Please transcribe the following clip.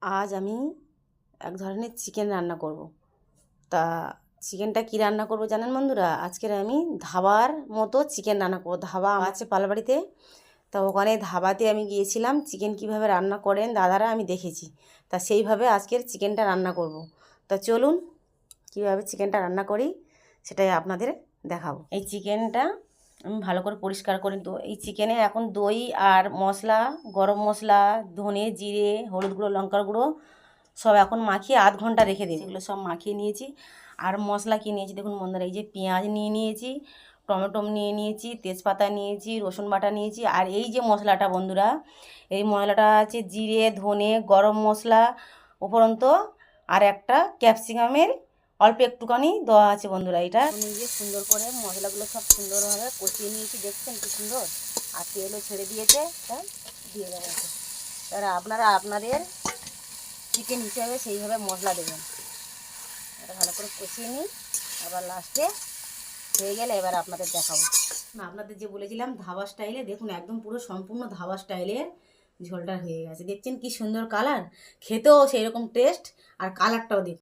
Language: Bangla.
আজ আমি এক ধরনের চিকেন রান্না করব। তা চিকেনটা কী রান্না করব জানেন বন্ধুরা? আজকের আমি ধাবার মতো চিকেন রান্না করব। ধাবা আছে পালবাড়িতে, তা ওখানে ধাবাতে আমি গিয়েছিলাম। চিকেন কিভাবে রান্না করেন দাদারা আমি দেখেছি, তা সেইভাবে আজকের চিকেনটা রান্না করব। তা চলুন কীভাবে চিকেনটা রান্না করি সেটাই আপনাদের দেখাবো। এই চিকেনটা আমি ভালো করে পরিষ্কার করে, তো এই চিকেনে এখন দই আর মশলা, গরম মশলা, ধনে, জিরে, হলুদ গুঁড়ো, লঙ্কার গুঁড়ো সব এখন মাখিয়ে আধ ঘন্টা রেখে দিই। এগুলো সব মাখিয়ে নিয়েছি। আর মশলা কী নিয়েছি দেখুন বন্ধুরা, এই যে পেঁয়াজ নিয়ে নিয়েছি, টমেটো নিয়ে নিয়েছি, তেজপাতা নিয়েছি, রসুন বাটা নিয়েছি। আর এই যে মশলাটা বন্ধুরা, এই মশলাটা আছে জিরে, ধনে, গরম মশলা উপরন্ত আর একটা ক্যাপসিকামের অল্প একটুখানি দেওয়া আছে বন্ধুরা। এটা নিজে সুন্দর করে মশলাগুলো সব সুন্দরভাবে কষিয়ে নিয়েছি, দেখছেন কি সুন্দর। আর তেলও ছেড়ে দিয়েছে, তা দিয়ে দেবো। তারা আপনারা আপনাদের চিকেন হিসাবে সেইভাবে মশলা দেবেন। এটা ভালো করে কষিয়ে নিই, আবার লাস্টে হয়ে গেলে এবার আপনাদের দেখাবো। না, আপনাদের যে বলেছিলাম ধাবা স্টাইলে, দেখুন একদম পুরো সম্পূর্ণ ধাবা স্টাইলে ঝোলটা হয়ে গেছে। দেখছেন কি সুন্দর কালার, খেতেও সেই রকম টেস্ট, আর কালারটাও দেখুন।